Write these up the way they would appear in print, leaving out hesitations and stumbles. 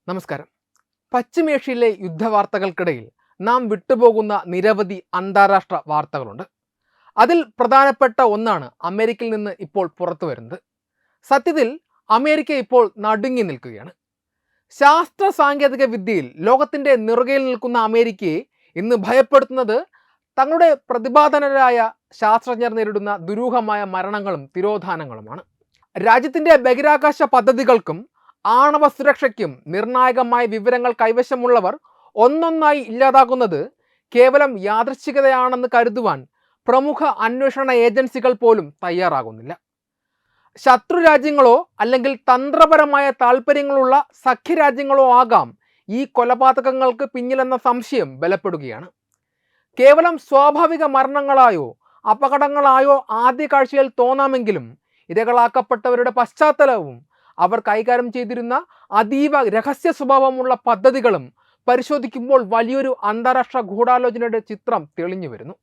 നമസ്കാരം. പശ്ചിമേഷ്യയിലെ യുദ്ധവാർത്തകൾക്കിടയിൽ നാം വിട്ടുപോകുന്ന നിരവധി അന്താരാഷ്ട്ര വാർത്തകളുണ്ട്. അതിൽ പ്രധാനപ്പെട്ട ഒന്നാണ് അമേരിക്കയിൽ നിന്ന് ഇപ്പോൾ പുറത്തു വരുന്നത്. സത്യത്തിൽ അമേരിക്ക ഇപ്പോൾ നടുങ്ങി നിൽക്കുകയാണ്. ശാസ്ത്ര സാങ്കേതിക വിദ്യയിൽ ലോകത്തിൻ്റെ നെറുകയിൽ നിൽക്കുന്ന അമേരിക്കയെ ഇന്ന് ഭയപ്പെടുത്തുന്നത് തങ്ങളുടെ പ്രതിഭാധനരായ ശാസ്ത്രജ്ഞർ നേരിടുന്ന ദുരൂഹമായ മരണങ്ങളും തിരോധാനങ്ങളുമാണ്. രാജ്യത്തിൻ്റെ ബഹിരാകാശ പദ്ധതികൾക്കും ആണവ സുരക്ഷയ്ക്കും നിർണായകമായ വിവരങ്ങൾ കൈവശമുള്ളവർ ഒന്നൊന്നായി ഇല്ലാതാകുന്നത് കേവലം യാദൃച്ഛികതയാണെന്ന് കരുതുവാൻ പ്രമുഖ അന്വേഷണ ഏജൻസികൾ പോലും തയ്യാറാകുന്നില്ല. ശത്രു രാജ്യങ്ങളോ അല്ലെങ്കിൽ തന്ത്രപരമായ താൽപ്പര്യങ്ങളുള്ള സഖ്യരാജ്യങ്ങളോ ആകാം ഈ കൊലപാതകങ്ങൾക്ക് പിന്നിലെന്ന സംശയം ബലപ്പെടുകയാണ്. കേവലം സ്വാഭാവിക മരണങ്ങളായോ അപകടങ്ങളായോ ആദ്യ കാഴ്ചയിൽ തോന്നാമെങ്കിലും ഇരകളാക്കപ്പെട്ടവരുടെ പശ്ചാത്തലവും അവർ കൈകാര്യം ചെയ്തിരുന്ന അതീവ രഹസ്യ സ്വഭാവമുള്ള പദ്ധതികളും പരിശോധിക്കുമ്പോൾ വലിയൊരു അന്താരാഷ്ട്ര ഗൂഢാലോചനയുടെ ചിത്രം തെളിഞ്ഞു വരുന്നു.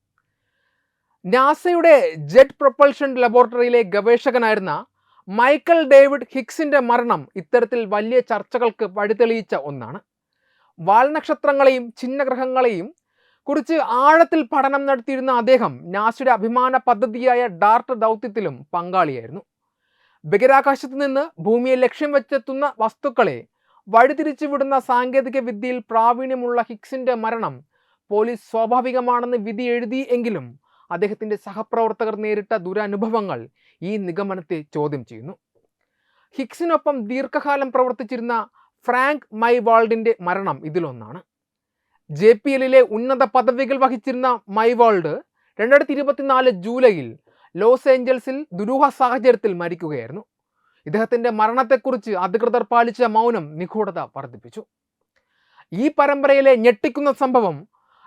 നാസയുടെ ജെറ്റ് പ്രൊപ്പൽഷൻ ലബോറട്ടറിയിലെ ഗവേഷകനായിരുന്ന മൈക്കൽ ഡേവിഡ് ഹിഗ്സിന്റെ മരണം ഇത്തരത്തിൽ വലിയ ചർച്ചകൾക്ക് വഴിതെളിയിച്ച ഒന്നാണ്. വാൽനക്ഷത്രങ്ങളെയും ഛിന്നഗ്രഹങ്ങളെയും കുറിച്ച് ആഴത്തിൽ പഠനം നടത്തിയിരുന്ന അദ്ദേഹം നാസയുടെ അഭിമാന പദ്ധതിയായ ഡാർട്ട് ദൗത്യത്തിലും പങ്കാളിയായിരുന്നു. ബഹിരാകാശത്ത് നിന്ന് ഭൂമിയെ ലക്ഷ്യം വെച്ചെത്തുന്ന വസ്തുക്കളെ വഴിതിരിച്ചു വിടുന്ന സാങ്കേതിക വിദ്യയിൽ പ്രാവീണ്യമുള്ള ഹിഗ്സിന്റെ മരണം പോലീസ് സ്വാഭാവികമാണെന്ന് വിധി എഴുതി എങ്കിലും അദ്ദേഹത്തിൻ്റെ സഹപ്രവർത്തകർ നേരിട്ട ദുരനുഭവങ്ങൾ ഈ നിഗമനത്തെ ചോദ്യം ചെയ്യുന്നു. ഹിഗ്സിനൊപ്പം ദീർഘകാലം ഫ്രാങ്ക് മൈവാൾഡിൻ്റെ മരണം ഇതിലൊന്നാണ്. JPL ഉന്നത പദവികൾ വഹിച്ചിരുന്ന മൈവാൾഡ് 2024 ജൂലൈയിൽ ലോസ് ഏഞ്ചൽസിൽ ദുരൂഹ സാഹചര്യത്തിൽ മരിക്കുകയായിരുന്നു. ഇദ്ദേഹത്തിൻ്റെ മരണത്തെക്കുറിച്ച് അധികൃതർ പാലിച്ച മൗനം നിഗൂഢത വർദ്ധിപ്പിച്ചു. ഈ പരമ്പരയിലെ ഞെട്ടിക്കുന്ന സംഭവം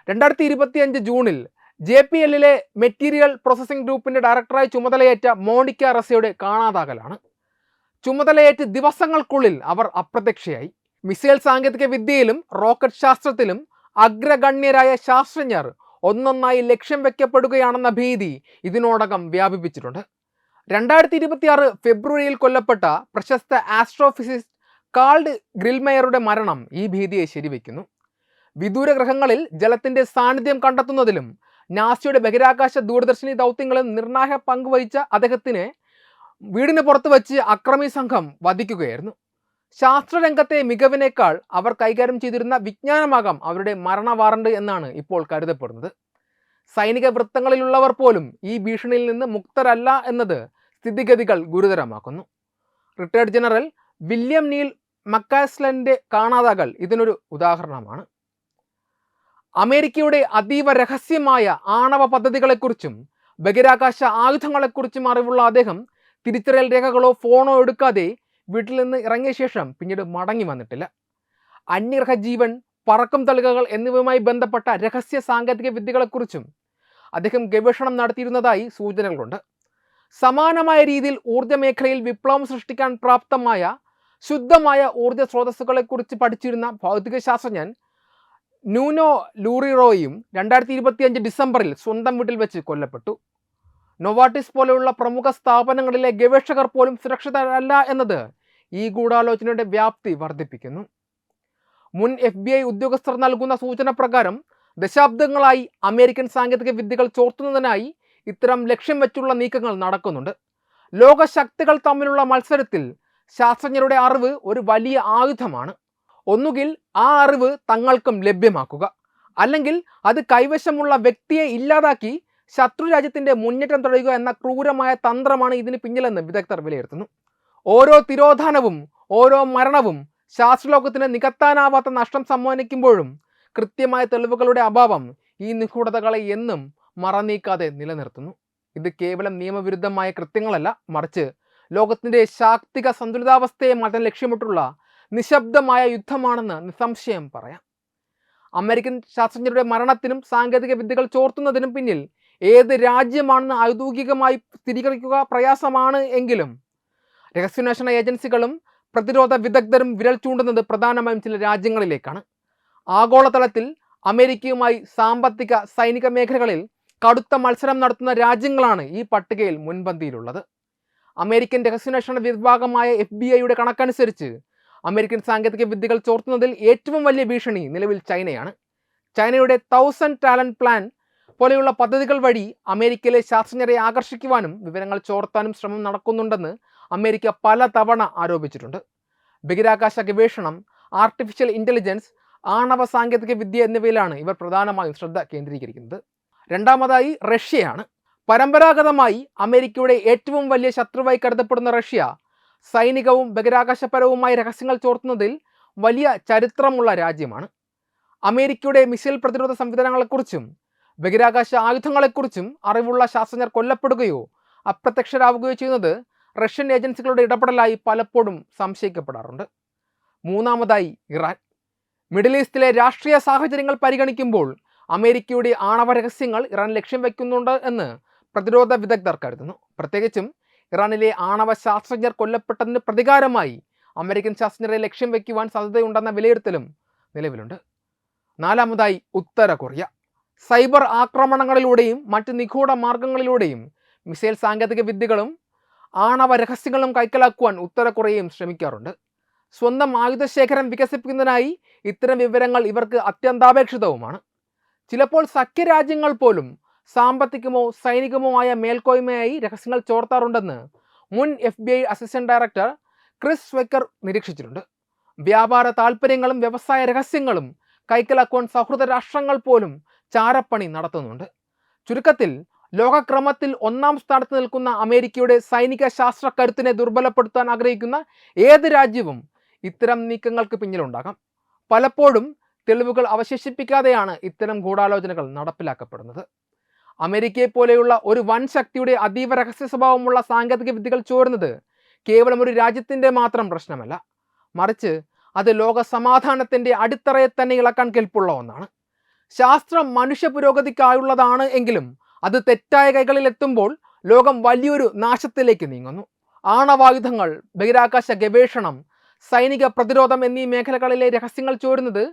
2025 ജൂണിൽ JPL മെറ്റീരിയൽ പ്രോസസ്സിംഗ് ഗ്രൂപ്പിൻ്റെ ഡയറക്ടറായി ചുമതലയേറ്റ മോണിക്ക റസയുടെ കാണാതാകലാണ്. ചുമതലയേറ്റ് ദിവസങ്ങൾക്കുള്ളിൽ അവർ അപ്രത്യക്ഷയായി. മിസൈൽ സാങ്കേതിക വിദ്യയിലും റോക്കറ്റ് ശാസ്ത്രത്തിലും അഗ്രഗണ്യരായ ശാസ്ത്രജ്ഞർ ഒന്നൊന്നായി ലക്ഷ്യം വെക്കപ്പെടുകയാണെന്ന ഭീതി ഇതിനോടകം വ്യാപിപ്പിച്ചിട്ടുണ്ട്. 2026 ഫെബ്രുവരിയിൽ കൊല്ലപ്പെട്ട പ്രശസ്ത ആസ്ട്രോഫിസിസ്റ്റ് കാൾഡ് ഗ്രിൽമെയറുടെ മരണം ഈ ഭീതിയെ ശരിവെക്കുന്നു. വിദൂര ഗ്രഹങ്ങളിൽ ജലത്തിൻ്റെ സാന്നിധ്യം കണ്ടെത്തുന്നതിലും നാസയുടെ ബഹിരാകാശ ദൂരദർശിനി ദൗത്യങ്ങളും നിർണായക പങ്കുവഹിച്ച അദ്ദേഹത്തിനെ വീടിന് പുറത്ത് വെച്ച് അക്രമി സംഘം വധിക്കുകയായിരുന്നു. ശാസ്ത്രരംഗത്തെ മികവിനേക്കാൾ അവർ കൈകാര്യം ചെയ്തിരുന്ന വിജ്ഞാനമാകാം അവരുടെ മരണ വാറണ്ട് എന്നാണ് ഇപ്പോൾ കരുതപ്പെടുന്നത്. സൈനിക വൃത്തങ്ങളിലുള്ളവർ പോലും ഈ ഭീഷണിയിൽ നിന്ന് മുക്തരല്ല എന്നത് സ്ഥിതിഗതികൾ ഗുരുതരമാക്കുന്നു. റിട്ടയർഡ് ജനറൽ വില്യം നീൽ മക്കാസ്ലൻ്റെ കാണാതാകൽ ഇതിനൊരു ഉദാഹരണമാണ്. അമേരിക്കയുടെ അതീവ രഹസ്യമായ ആണവ പദ്ധതികളെക്കുറിച്ചും ബഹിരാകാശ ആയുധങ്ങളെക്കുറിച്ചും അറിവുള്ള അദ്ദേഹം തിരിച്ചറിയൽ രേഖകളോ ഫോണോ എടുക്കാതെ വീട്ടിൽ നിന്ന് ഇറങ്ങിയ ശേഷം പിന്നീട് മടങ്ങി വന്നിട്ടില്ല. അന്യഗ്രഹ ജീവൻ, പറക്കം തളികകൾ എന്നിവയുമായി ബന്ധപ്പെട്ട രഹസ്യ സാങ്കേതിക വിദ്യകളെക്കുറിച്ചും അദ്ദേഹം ഗവേഷണം നടത്തിയിരുന്നതായി സൂചനകളുണ്ട്. സമാനമായ രീതിയിൽ ഊർജ്ജ മേഖലയിൽ വിപ്ലവം സൃഷ്ടിക്കാൻ പ്രാപ്തമായ ശുദ്ധമായ ഊർജ്ജ സ്രോതസ്സുകളെക്കുറിച്ച് പഠിച്ചിരുന്ന ഭൗതിക ശാസ്ത്രജ്ഞൻ ന്യൂനോ ലൂറിറോയും 2025 ഡിസംബറിൽ സ്വന്തം വീട്ടിൽ വെച്ച് കൊല്ലപ്പെട്ടു. നൊവാർട്ടിസ് പോലെയുള്ള പ്രമുഖ സ്ഥാപനങ്ങളിലെ ഗവേഷകർ പോലും സുരക്ഷിതരല്ല എന്നത് ഈ ഗൂഢാലോചനയുടെ വ്യാപ്തി വർദ്ധിപ്പിക്കുന്നു. മുൻ FBI ഉദ്യോഗസ്ഥർ നൽകുന്ന സൂചന പ്രകാരം ദശാബ്ദങ്ങളായി അമേരിക്കൻ സാങ്കേതിക വിദ്യകൾ ചോർത്തുന്നതിനായി ഇത്തരം ലക്ഷ്യം വെച്ചുള്ള നീക്കങ്ങൾ നടക്കുന്നുണ്ട്. ലോകശക്തികൾ തമ്മിലുള്ള മത്സരത്തിൽ ശാസ്ത്രജ്ഞരുടെ അറിവ് ഒരു വലിയ ആയുധമാണ്. ഒന്നുകിൽ ആ അറിവ് തങ്ങൾക്കും ലഭ്യമാക്കുക, അല്ലെങ്കിൽ അത് കൈവശമുള്ള വ്യക്തിയെ ഇല്ലാതാക്കി ശത്രുരാജ്യത്തിൻ്റെ മുന്നേറ്റം തടയുക എന്ന ക്രൂരമായ തന്ത്രമാണ് ഇതിന് പിന്നിലെന്ന് വിദഗ്ധർ വിലയിരുത്തുന്നു. ഓരോ തിരോധാനവും ഓരോ മരണവും ശാസ്ത്രലോകത്തിന് നികത്താനാവാത്ത നഷ്ടം സമ്മാനിക്കുമ്പോഴും കൃത്യമായ തെളിവുകളുടെ അഭാവം ഈ നിഗൂഢതകളെ എന്നും മറനീക്കാതെ നിലനിർത്തുന്നു. ഇത് കേവലം നിയമവിരുദ്ധമായ കൃത്യങ്ങളല്ല, മറിച്ച് ലോകത്തിൻ്റെ ശാക്തിക സന്തുലിതാവസ്ഥയെ മാറ്റാൻ ലക്ഷ്യമിട്ടുള്ള നിശബ്ദമായ യുദ്ധമാണെന്ന് നിസ്സംശയം പറയാം. അമേരിക്കൻ ശാസ്ത്രജ്ഞരുടെ മരണത്തിനും സാങ്കേതിക വിദ്യകൾ ചോർത്തുന്നതിനും പിന്നിൽ ഏത് രാജ്യമാണെന്ന് ഔദ്യോഗികമായി സ്ഥിരീകരിക്കുക പ്രയാസമാണ് എങ്കിലും രഹസ്യാന്വേഷണ ഏജൻസികളും പ്രതിരോധ വിദഗ്ധരും വിരൽ ചൂണ്ടുന്നത് പ്രധാനമായും ചില രാജ്യങ്ങളിലേക്കാണ്. ആഗോളതലത്തിൽ അമേരിക്കയുമായി സാമ്പത്തിക സൈനിക മേഖലകളിൽ കടുത്ത മത്സരം നടത്തുന്ന രാജ്യങ്ങളാണ് ഈ പട്ടികയിൽ മുൻപന്തിയിലുള്ളത്. അമേരിക്കൻ രഹസ്യാന്വേഷണ വിഭാഗമായ FBI കണക്കനുസരിച്ച് അമേരിക്കൻ സാങ്കേതിക വിദ്യകൾ ചോർത്തുന്നതിൽ ഏറ്റവും വലിയ ഭീഷണി നിലവിൽ ചൈനയാണ്. ചൈനയുടെ 1000 ടാലന്റ് പ്ലാൻ പോലെയുള്ള പദ്ധതികൾ വഴി അമേരിക്കയിലെ ശാസ്ത്രജ്ഞരെ ആകർഷിക്കുവാനും വിവരങ്ങൾ ചോർത്താനും ശ്രമം നടക്കുന്നുണ്ടെന്ന് അമേരിക്ക പല തവണ ആരോപിച്ചിട്ടുണ്ട്. ബഹിരാകാശ ഗവേഷണം, ആർട്ടിഫിഷ്യൽ ഇൻ്റലിജൻസ്, ആണവ സാങ്കേതിക വിദ്യ എന്നിവയിലാണ് ഇവർ പ്രധാനമായും ശ്രദ്ധ കേന്ദ്രീകരിക്കുന്നത്. രണ്ടാമതായി റഷ്യയാണ്. പരമ്പരാഗതമായി അമേരിക്കയുടെ ഏറ്റവും വലിയ ശത്രുവായി കരുതപ്പെടുന്ന റഷ്യ സൈനികവും ബഹിരാകാശപരവുമായ രഹസ്യങ്ങൾ ചോർത്തുന്നതിൽ വലിയ ചരിത്രമുള്ള രാജ്യമാണ്. അമേരിക്കയുടെ മിസൈൽ പ്രതിരോധ സംവിധാനങ്ങളെക്കുറിച്ചും ബഹിരാകാശ ആയുധങ്ങളെക്കുറിച്ചും അറിവുള്ള ശാസ്ത്രജ്ഞർ കൊല്ലപ്പെടുകയോ അപ്രത്യക്ഷരാവുകയോ ചെയ്യുന്നത് റഷ്യൻ ഏജൻസികളുടെ ഇടപെടലായി പലപ്പോഴും സംശയിക്കപ്പെടാറുണ്ട്. മൂന്നാമതായി ഇറാൻ. മിഡിൽ ഈസ്റ്റിലെ രാഷ്ട്രീയ സാഹചര്യങ്ങൾ പരിഗണിക്കുമ്പോൾ അമേരിക്കയുടെ ആണവ രഹസ്യങ്ങൾ ഇറാൻ ലക്ഷ്യം വയ്ക്കുന്നുണ്ട് എന്ന് പ്രതിരോധ വിദഗ്ധർ കരുതുന്നു. പ്രത്യേകിച്ചും ഇറാനിലെ ആണവ ശാസ്ത്രജ്ഞർ കൊല്ലപ്പെട്ടതിന് പ്രതികാരമായി അമേരിക്കൻ ശാസ്ത്രജ്ഞരെ ലക്ഷ്യം വയ്ക്കുവാൻ സാധ്യതയുണ്ടെന്ന വിലയിരുത്തലും നിലവിലുണ്ട്. നാലാമതായി ഉത്തര കൊറിയ. സൈബർ ആക്രമണങ്ങളിലൂടെയും മറ്റ് നിഗൂഢ മാർഗങ്ങളിലൂടെയും മിസൈൽ സാങ്കേതിക വിദ്യകളും ആണവ രഹസ്യങ്ങളും കൈക്കലാക്കുവാൻ ഉത്തര കൊറിയയും ശ്രമിക്കാറുണ്ട്. സ്വന്തം ആയുധശേഖരം വികസിപ്പിക്കുന്നതിനായി ഇത്തരം വിവരങ്ങൾ ഇവർക്ക് അത്യന്താപേക്ഷിതവുമാണ്. ചിലപ്പോൾ സഖ്യരാജ്യങ്ങൾ പോലും സാമ്പത്തികമോ സൈനികമോ ആയ മേൽക്കോയ്മയായി രഹസ്യങ്ങൾ ചോർത്താറുണ്ടെന്ന് മുൻ FBI അസിസ്റ്റന്റ് ഡയറക്ടർ ക്രിസ് സ്വെക്കർ നിരീക്ഷിച്ചിട്ടുണ്ട്. വ്യാപാര താൽപ്പര്യങ്ങളും വ്യവസായ രഹസ്യങ്ങളും കൈക്കലാക്കുവാൻ സൗഹൃദ രാഷ്ട്രങ്ങൾ പോലും ചാരപ്പണി നടത്തുന്നുണ്ട്. ചുരുക്കത്തിൽ ലോകക്രമത്തിൽ 1-ാം സ്ഥാനത്ത് നിൽക്കുന്ന അമേരിക്കയുടെ സൈനിക ശാസ്ത്ര കരുത്തിനെ ദുർബലപ്പെടുത്താൻ ആഗ്രഹിക്കുന്ന ഏത് രാജ്യവും ഇത്തരം നീക്കങ്ങൾക്ക് പിന്നിലുണ്ടാകാം. പലപ്പോഴും തെളിവുകൾ അവശേഷിപ്പിക്കാതെയാണ് ഇത്തരം ഗൂഢാലോചനകൾ നടപ്പിലാക്കപ്പെടുന്നത്. അമേരിക്കയെ പോലെയുള്ള ഒരു വൻ ശക്തിയുടെ അതീവ രഹസ്യ സ്വഭാവമുള്ള സാങ്കേതിക വിദ്യകൾ ചോരുന്നത് കേവലം ഒരു രാജ്യത്തിൻ്റെ മാത്രം പ്രശ്നമല്ല, മറിച്ച് അത് ലോക സമാധാനത്തിൻ്റെ അടിത്തറയെ തന്നെ ഇളക്കാൻ കെൽപ്പുള്ള ഒന്നാണ്. ശാസ്ത്രം മനുഷ്യ പുരോഗതിക്കായുള്ളതാണ് എങ്കിലും അത് തെറ്റായ കൈകളിൽ എത്തുമ്പോൾ ലോകം വലിയൊരു നാശത്തിലേക്ക് നീങ്ങുന്നു. ആണവായുധങ്ങൾ, ബഹിരാകാശ ഗവേഷണം, സൈനിക പ്രതിരോധം എന്നീ മേഖലകളിലെ രഹസ്യങ്ങൾ ചോരുന്നത്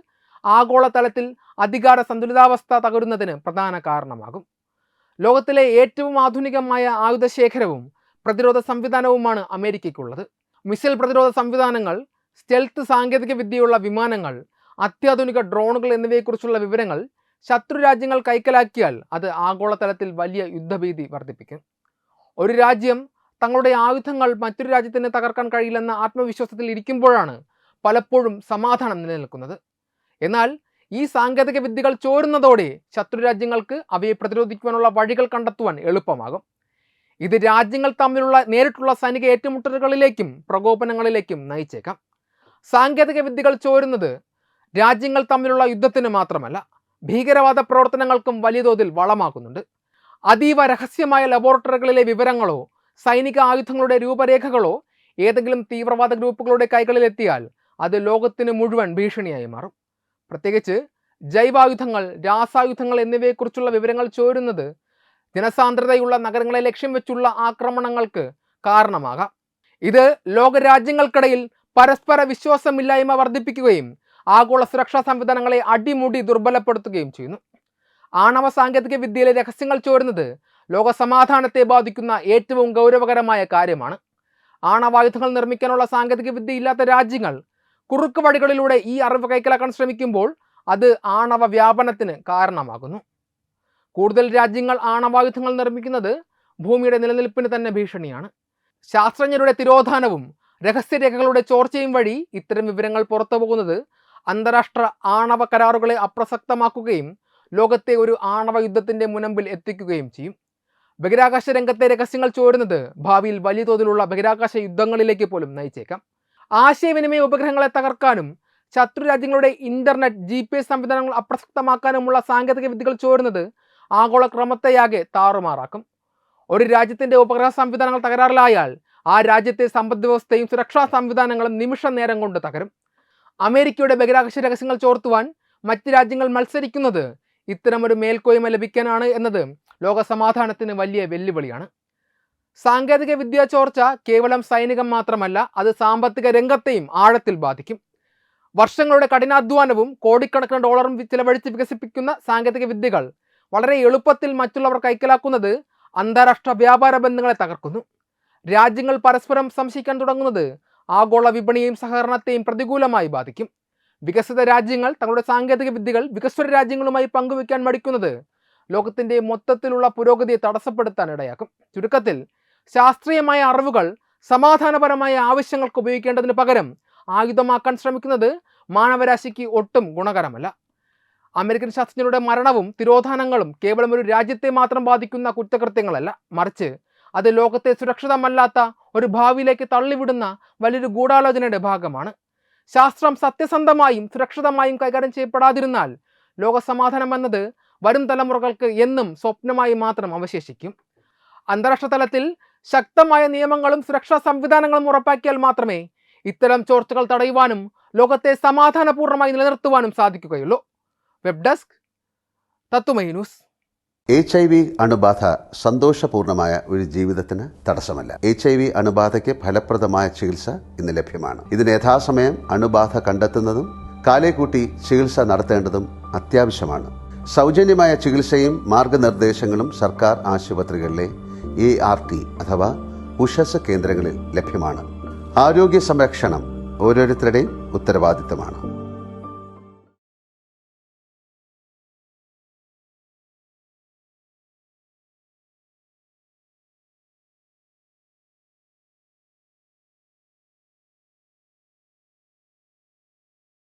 ആഗോളതലത്തിൽ അധികാര സന്തുലിതാവസ്ഥ തകരുന്നതിന് പ്രധാന കാരണമാകും. ലോകത്തിലെ ഏറ്റവും ആധുനികമായ ആയുധശേഖരവും പ്രതിരോധ സംവിധാനവുമാണ് അമേരിക്കയ്ക്കുള്ളത്. മിസൈൽ പ്രതിരോധ സംവിധാനങ്ങൾ, സ്റ്റെൽത്ത് സാങ്കേതിക വിദ്യയുള്ള വിമാനങ്ങൾ, അത്യാധുനിക ഡ്രോണുകൾ എന്നിവയെക്കുറിച്ചുള്ള വിവരങ്ങൾ ശത്രു രാജ്യങ്ങൾ കൈക്കലാക്കിയാൽ അത് ആഗോളതലത്തിൽ വലിയ യുദ്ധഭീതി വർദ്ധിപ്പിക്കും. ഒരു രാജ്യം തങ്ങളുടെ ആയുധങ്ങൾ മറ്റൊരു രാജ്യത്തിന് തകർക്കാൻ കഴിയില്ലെന്ന ആത്മവിശ്വാസത്തിൽ ഇരിക്കുമ്പോഴാണ് പലപ്പോഴും സമാധാനം നിലനിൽക്കുന്നത്. എന്നാൽ ഈ സാങ്കേതിക വിദ്യകൾ ചോരുന്നതോടെ ശത്രു രാജ്യങ്ങൾക്ക് അവയെ പ്രതിരോധിക്കുവാനുള്ള വഴികൾ കണ്ടെത്തുവാൻ എളുപ്പമാകും. ഇത് രാജ്യങ്ങൾ തമ്മിലുള്ള നേരിട്ടുള്ള സൈനിക ഏറ്റുമുട്ടലുകളിലേക്കും പ്രകോപനങ്ങളിലേക്കും നയിച്ചേക്കാം. സാങ്കേതിക വിദ്യകൾ ചോരുന്നത് രാജ്യങ്ങൾ തമ്മിലുള്ള യുദ്ധത്തിന് മാത്രമല്ല, ഭീകരവാദ പ്രവർത്തനങ്ങൾക്കും വലിയ തോതിൽ വളമാക്കുന്നുണ്ട്. അതീവ രഹസ്യമായ ലബോറട്ടറികളിലെ വിവരങ്ങളോ സൈനിക ആയുധങ്ങളുടെ രൂപരേഖകളോ ഏതെങ്കിലും തീവ്രവാദ ഗ്രൂപ്പുകളുടെ കൈകളിലെത്തിയാൽ അത് ലോകത്തിന് മുഴുവൻ ഭീഷണിയായി മാറും. പ്രത്യേകിച്ച് ജൈവായുധങ്ങൾ, രാസായുധങ്ങൾ എന്നിവയെക്കുറിച്ചുള്ള വിവരങ്ങൾ ചോരുന്നത് ജനസാന്ദ്രതയുള്ള നഗരങ്ങളെ ലക്ഷ്യം വെച്ചുള്ള ആക്രമണങ്ങൾക്ക് കാരണമാകാം. ഇത് ലോകരാജ്യങ്ങൾക്കിടയിൽ പരസ്പര വിശ്വാസമില്ലായ്മ വർദ്ധിപ്പിക്കുകയും ആഗോള സുരക്ഷാ സംവിധാനങ്ങളെ അടിമുടി ദുർബലപ്പെടുത്തുകയും ചെയ്യുന്നു. ആണവ സാങ്കേതിക വിദ്യയിലെ രഹസ്യങ്ങൾ ചോരുന്നത് ലോക സമാധാനത്തെ ബാധിക്കുന്ന ഏറ്റവും ഗൗരവകരമായ കാര്യമാണ്. ആണവായുധങ്ങൾ നിർമ്മിക്കാനുള്ള സാങ്കേതിക വിദ്യ ഇല്ലാത്ത രാജ്യങ്ങൾ കുറുക്ക് വഴികളിലൂടെ ഈ അറിവ് കൈക്കലാക്കാൻ ശ്രമിക്കുമ്പോൾ അത് ആണവ വ്യാപനത്തിന് കാരണമാകുന്നു. കൂടുതൽ രാജ്യങ്ങൾ ആണവായുധങ്ങൾ നിർമ്മിക്കുന്നത് ഭൂമിയുടെ നിലനിൽപ്പിന് തന്നെ ഭീഷണിയാണ്. ശാസ്ത്രജ്ഞരുടെ തിരോധാനവും രഹസ്യരേഖകളുടെ ചോർച്ചയും വഴി ഇത്തരം വിവരങ്ങൾ പുറത്തു പോകുന്നത് അന്താരാഷ്ട്ര ആണവ കരാറുകളെ അപ്രസക്തമാക്കുകയും ലോകത്തെ ഒരു ആണവ യുദ്ധത്തിൻ്റെ മുനമ്പിൽ എത്തിക്കുകയും ചെയ്യും. ബഹിരാകാശ രംഗത്തെ രഹസ്യങ്ങൾ ചോരുന്നത് ഭാവിയിൽ വലിയ തോതിലുള്ള ബഹിരാകാശ യുദ്ധങ്ങളിലേക്ക് പോലും നയിച്ചേക്കാം. ആശയവിനിമയ ഉപഗ്രഹങ്ങളെ തകർക്കാനും ശത്രു രാജ്യങ്ങളുടെ ഇന്റർനെറ്റ്, GPS സംവിധാനങ്ങൾ അപ്രസക്തമാക്കാനുമുള്ള സാങ്കേതിക വിദ്യകൾ ചോരുന്നത് ആഗോള ക്രമത്തെയാകെ താറുമാറാക്കും. ഒരു രാജ്യത്തിൻ്റെ ഉപഗ്രഹ സംവിധാനങ്ങൾ തകരാറിലായാൽ ആ രാജ്യത്തെ സമ്പദ് വ്യവസ്ഥയും സുരക്ഷാ സംവിധാനങ്ങളും നിമിഷ നേരം കൊണ്ട് തകരും. അമേരിക്കയുടെ ബഹിരാകാശ രഹസ്യങ്ങൾ ചോർത്തുവാൻ മറ്റ് രാജ്യങ്ങൾ മത്സരിക്കുന്നത് ഇത്തരമൊരു മേൽക്കോയ്മ ലഭിക്കാനാണ് എന്നത് ലോക സമാധാനത്തിന് വലിയ വെല്ലുവിളിയാണ്. സാങ്കേതിക വിദ്യ ചോർച്ച കേവലം സൈനികം മാത്രമല്ല, അത് സാമ്പത്തിക രംഗത്തെയും ആഴത്തിൽ ബാധിക്കും. വർഷങ്ങളുടെ കഠിനാധ്വാനവും കോടിക്കണക്കിന് ഡോളറും ചിലവഴിച്ച് വികസിപ്പിക്കുന്ന സാങ്കേതിക വിദ്യകൾ വളരെ എളുപ്പത്തിൽ മറ്റുള്ളവർ കൈക്കലാക്കുന്നത് അന്താരാഷ്ട്ര വ്യാപാര ബന്ധങ്ങളെ തകർക്കുന്നു. രാജ്യങ്ങൾ പരസ്പരം സംശയിക്കാൻ തുടങ്ങുന്നത് ആഗോള വിപണിയെയും സഹകരണത്തെയും പ്രതികൂലമായി ബാധിക്കും. വികസിത രാജ്യങ്ങൾ തങ്ങളുടെ സാങ്കേതിക വിദ്യകൾ വികസ്വര രാജ്യങ്ങളുമായി പങ്കുവയ്ക്കാൻ മടിക്കുന്നത് ലോകത്തിന്റെ മൊത്തത്തിലുള്ള പുരോഗതിയെ തടസ്സപ്പെടുത്താൻ ഇടയാക്കും. ചുരുക്കത്തിൽ, ശാസ്ത്രീയമായ അറിവുകൾ സമാധാനപരമായ ആവശ്യങ്ങൾക്ക് ഉപയോഗിക്കേണ്ടതിന് പകരം ആയുധമാക്കാൻ ശ്രമിക്കുന്നത് മാനവരാശിക്ക് ഒട്ടും ഗുണകരമല്ല. അമേരിക്കൻ ശാസ്ത്രജ്ഞരുടെ മരണവും തിരോധാനങ്ങളും കേവലം ഒരു രാജ്യത്തെ മാത്രം ബാധിക്കുന്ന കുറ്റകൃത്യങ്ങളല്ല, മറിച്ച് അത് ലോകത്തെ സുരക്ഷിതമല്ലാത്ത ഒരു ഭാവിയിലേക്ക് തള്ളിവിടുന്ന വലിയൊരു ഗൂഢാലോചനയുടെ ഭാഗമാണ്. ശാസ്ത്രം സത്യസന്ധമായും സുരക്ഷിതമായും കൈകാര്യം ചെയ്യപ്പെടാതിരുന്നാൽ ലോകസമാധാനം എന്നത് വരും തലമുറകൾക്ക് എന്നും സ്വപ്നമായി മാത്രം അവശേഷിക്കും. അന്താരാഷ്ട്ര തലത്തിൽ ശക്തമായ നിയമങ്ങളും സുരക്ഷാ സംവിധാനങ്ങളും ഉറപ്പാക്കിയാൽ മാത്രമേ ഇത്തരം ചോർച്ചകൾ തടയുവാനും ലോകത്തെ സമാധാനപൂർണ്ണമായി നിലനിർത്തുവാനും സാധിക്കുകയുള്ളൂ. വെബ് ഡെസ്ക്, തത്തുമൈ ന്യൂസ്. HIV അണുബാധ സന്തോഷപൂർണമായ ഒരു ജീവിതത്തിന് തടസ്സമല്ല. HIV അണുബാധയ്ക്ക് ഫലപ്രദമായ ചികിത്സ ഇന്ന് ലഭ്യമാണ്. ഇതിന് യഥാസമയം അണുബാധ കണ്ടെത്തുന്നതും കാലേക്കൂട്ടി ചികിത്സ നടത്തേണ്ടതും അത്യാവശ്യമാണ്. സൗജന്യമായ ചികിത്സയും മാർഗനിർദ്ദേശങ്ങളും സർക്കാർ ആശുപത്രികളിലെ ART അഥവാ ഉഷസ് കേന്ദ്രങ്ങളിൽ ലഭ്യമാണ്. ആരോഗ്യ സംരക്ഷണം ഓരോരുത്തരുടെയും ഉത്തരവാദിത്തമാണ്.